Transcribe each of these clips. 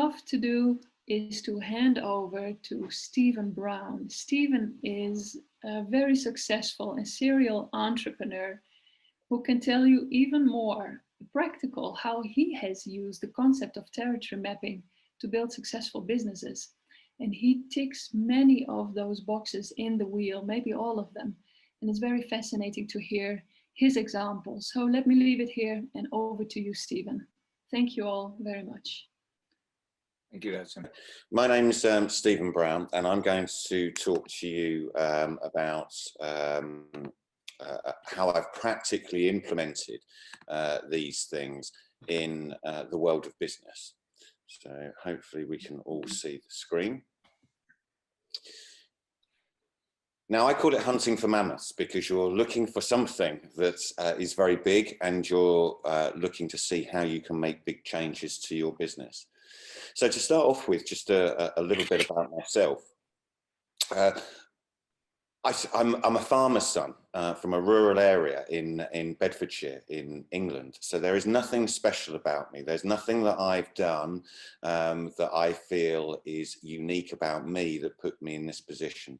love to do is to hand over to Stephen Browne. Stephen is a very successful and serial entrepreneur who can tell you even more practical how he has used the concept of territory mapping to build successful businesses. And he ticks many of those boxes in the wheel, maybe all of them. And it's very fascinating to hear his examples. So let me leave it here and over to you, Stephen. Thank you all very much. Thank you, Edson. My name's Stephen Browne, and I'm going to talk to you about how I've practically implemented these things in the world of business. So hopefully we can all see the screen. Now, I call it hunting for mammoths because you're looking for something that is very big, and you're looking to see how you can make big changes to your business. So to start off with, just a little bit about myself. I'm a farmer's son from a rural area in Bedfordshire in England. So there is nothing special about me. There's nothing that I've done that I feel is unique about me that put me in this position.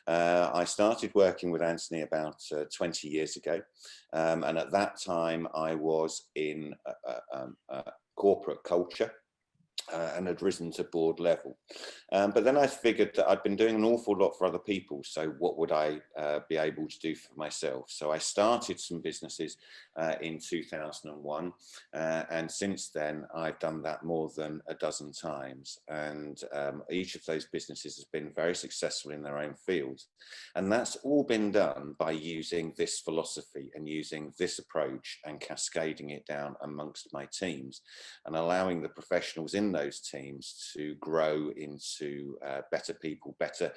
I started working with Anthony about 20 years ago. And at that time I was in corporate culture. And had risen to board level. But then I figured that I'd been doing an awful lot for other people, so what would I be able to do for myself? So I started some businesses in 2001, and since then I've done that more than a dozen times, and each of those businesses has been very successful in their own fields. And that's all been done by using this philosophy and using this approach and cascading it down amongst my teams and allowing the professionals in those teams to grow into better people, better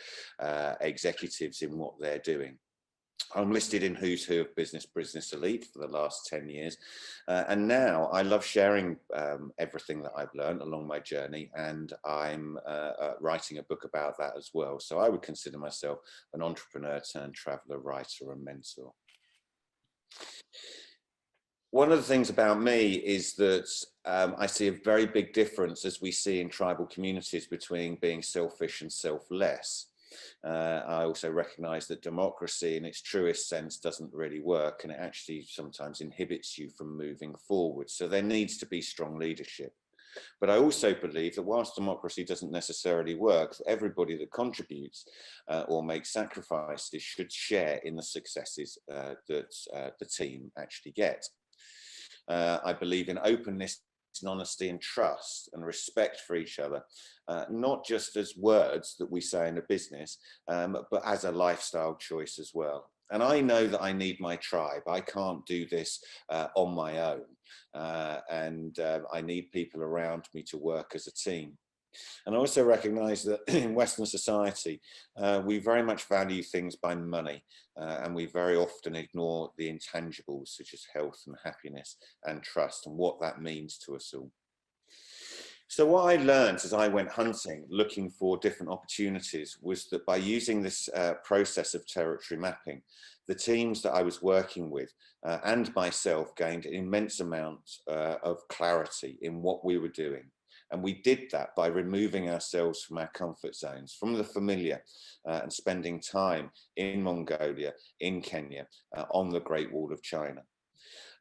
executives in what they're doing. I'm listed in Who's Who of Business Elite for the last 10 years. And now I love sharing everything that I've learned along my journey, and I'm writing a book about that as well. So I would consider myself an entrepreneur turned traveler, writer and mentor. One of the things about me is that I see a very big difference, as we see in tribal communities, between being selfish and selfless. I also recognize that democracy in its truest sense doesn't really work, and it actually sometimes inhibits you from moving forward. So there needs to be strong leadership. But I also believe that whilst democracy doesn't necessarily work, everybody that contributes or makes sacrifices should share in the successes that the team actually get. I believe in openness and honesty and trust and respect for each other, not just as words that we say in a business, but as a lifestyle choice as well. And I know that I need my tribe. I can't do this on my own. I need people around me to work as a team. And I also recognize that in Western society, we very much value things by money, and we very often ignore the intangibles such as health and happiness and trust and what that means to us all. So what I learned as I went hunting, looking for different opportunities, was that by using this process of territory mapping, the teams that I was working with and myself gained an immense amount of clarity in what we were doing. And we did that by removing ourselves from our comfort zones, from the familiar, and spending time in Mongolia, in Kenya, on the Great Wall of China.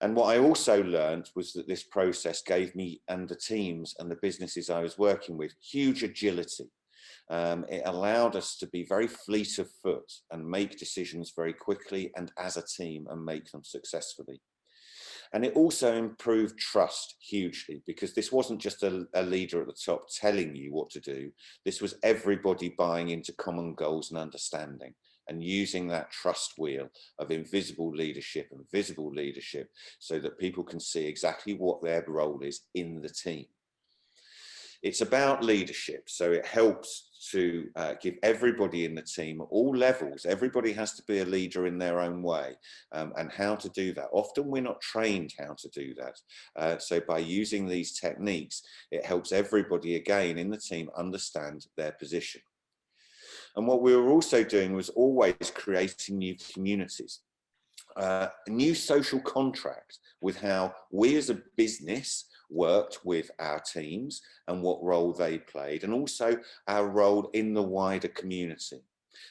And what I also learned was that this process gave me and the teams and the businesses I was working with huge agility. It allowed us to be very fleet of foot and make decisions very quickly and as a team and make them successfully. And it also improved trust hugely, because this wasn't just a leader at the top telling you what to do. This was everybody buying into common goals and understanding, and using that trust wheel of invisible leadership and visible leadership so that people can see exactly what their role is in the team. It's about leadership, so it helps to give everybody in the team, at all levels, everybody has to be a leader in their own way, and how to do that. Often we're not trained how to do that. So by using these techniques, it helps everybody again in the team understand their position. And what we were also doing was always creating new communities. a new social contract with how we as a business worked with our teams and what role they played, and also our role in the wider community.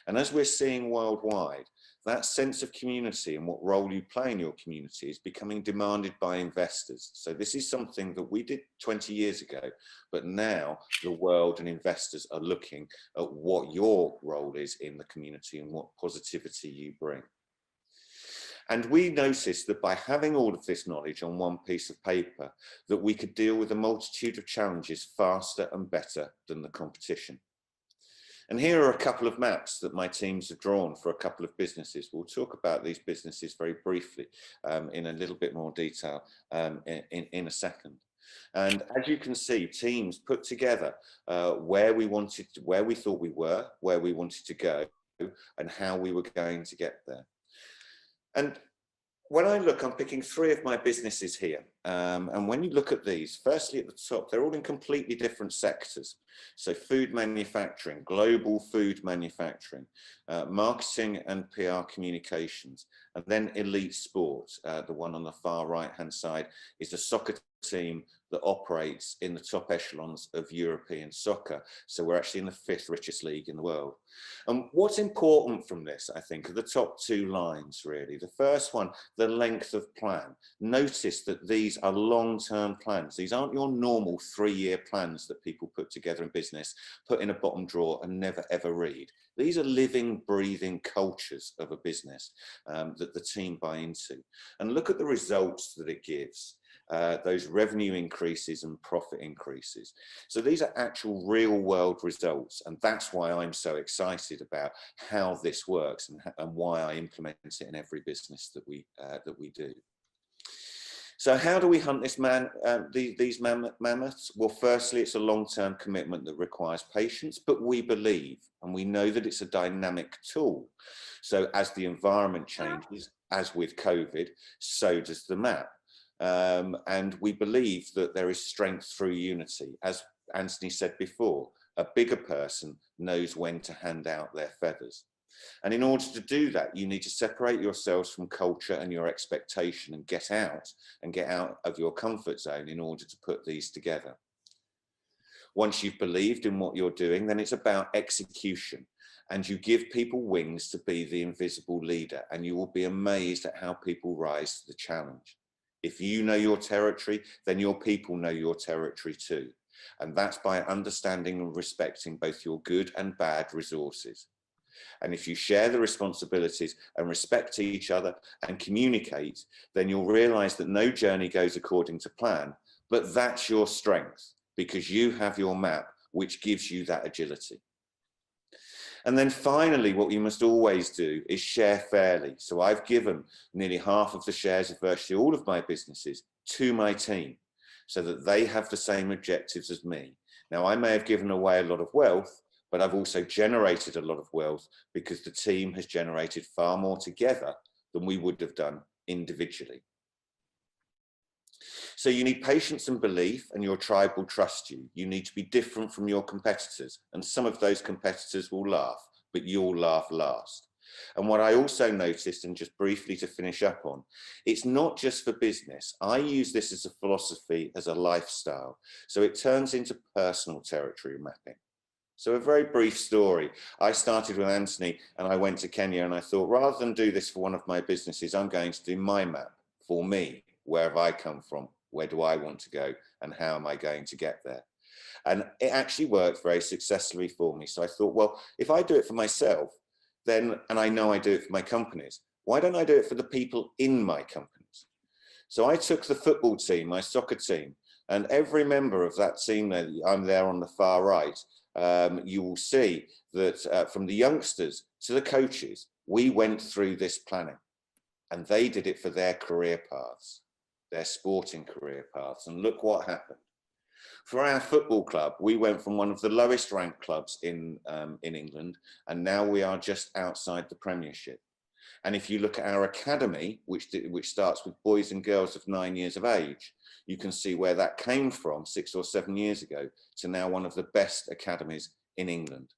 And as we're seeing worldwide, that sense of community and what role you play in your community is becoming demanded by investors. So this is something that we did 20 years ago, but now the world and investors are looking at what your role is in the community and what positivity you bring. And we noticed that by having all of this knowledge on one piece of paper, that we could deal with a multitude of challenges faster and better than the competition. And here are a couple of maps that my teams have drawn for a couple of businesses. We'll talk about these businesses very briefly in a little bit more detail in a second. And as you can see, teams put together where we thought we were, where we wanted to go, and how we were going to get there. And when I look, I'm picking 3 of my businesses here. And when you look at these, firstly at the top, they're all in completely different sectors. So food manufacturing, global food manufacturing, marketing and PR communications, and then elite sports. The one on the far right-hand side is a soccer team that operates in the top echelons of European soccer. So we're actually in the 5th richest league in the world. And what's important from this, I think, are the top 2 lines, really. The first one, the length of plan. Notice that these are long-term plans. These aren't your normal 3-year plans that people put together in business, put in a bottom drawer and never ever read. These are living, breathing cultures of a business that the team buy into. And look at the results that it gives. Those revenue increases and profit increases. So these are actual real world results, and that's why I'm so excited about how this works and why I implement it in every business that we do. So how do we hunt these mammoths? Well, firstly, it's a long-term commitment that requires patience, but we believe and we know that it's a dynamic tool. So as the environment changes, as with COVID, so does the map. And we believe that there is strength through unity. As Anthony said before, a bigger person knows when to hand out their feathers. And in order to do that, you need to separate yourselves from culture and your expectation and get out of your comfort zone in order to put these together. Once you've believed in what you're doing, then it's about execution. And you give people wings to be the invisible leader, and you will be amazed at how people rise to the challenge. If you know your territory, then your people know your territory too. And that's by understanding and respecting both your good and bad resources. And if you share the responsibilities and respect each other and communicate, then you'll realize that no journey goes according to plan, but that's your strength because you have your map, which gives you that agility. And then finally, what you must always do is share fairly. So I've given nearly half of the shares of virtually all of my businesses to my team so that they have the same objectives as me. Now, I may have given away a lot of wealth, but I've also generated a lot of wealth because the team has generated far more together than we would have done individually. So you need patience and belief, and your tribe will trust you. You need to be different from your competitors, and some of those competitors will laugh, but you'll laugh last. And what I also noticed, and just briefly to finish up on, it's not just for business. I use this as a philosophy, as a lifestyle. So it turns into personal territory mapping. So a very brief story. I started with Anthony and I went to Kenya and I thought, rather than do this for one of my businesses, I'm going to do my map for me. Where have I come from? Where do I want to go? And how am I going to get there? And it actually worked very successfully for me. So I thought, well, if I do it for myself, then, and I know I do it for my companies, why don't I do it for the people in my companies? So I took the football team, my soccer team, and every member of that team, I'm there on the far right, you will see that from the youngsters to the coaches, we went through this planning and they did it for their career paths, their sporting career paths. And look what happened. For our football club, we went from one of the lowest ranked clubs in England, and now we are just outside the Premiership. And if you look at our academy, which starts with boys and girls of 9 years of age, you can see where that came from 6 or 7 years ago to now one of the best academies in England.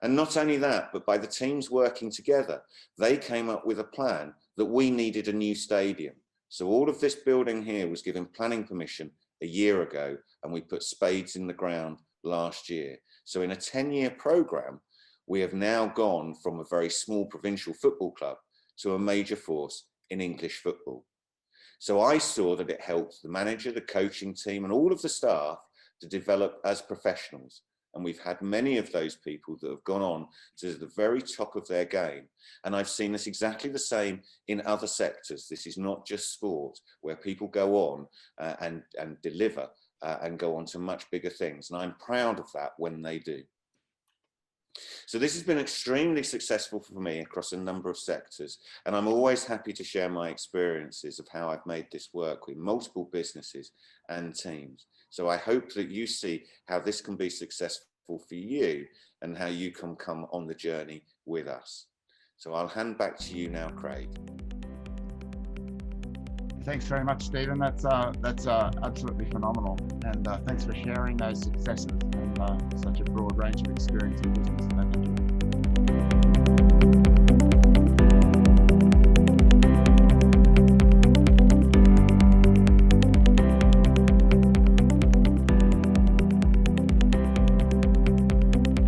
And not only that, but by the teams working together, they came up with a plan that we needed a new stadium. So all of this building here was given planning permission a year ago, and we put spades in the ground last year. So in a 10-year program, we have now gone from a very small provincial football club to a major force in English football. So I saw that it helped the manager, the coaching team, and all of the staff to develop as professionals. And we've had many of those people that have gone on to the very top of their game. And I've seen this exactly the same in other sectors. This is not just sport, where people go on and deliver and go on to much bigger things. And I'm proud of that when they do. So this has been extremely successful for me across a number of sectors, and I'm always happy to share my experiences of how I've made this work with multiple businesses and teams. So I hope that you see how this can be successful for you and how you can come on the journey with us. So I'll hand back to you now, Craig. Thanks very much, Stephen. That's absolutely phenomenal, and thanks for sharing those successes and such a broad range of experience in business. Thank you.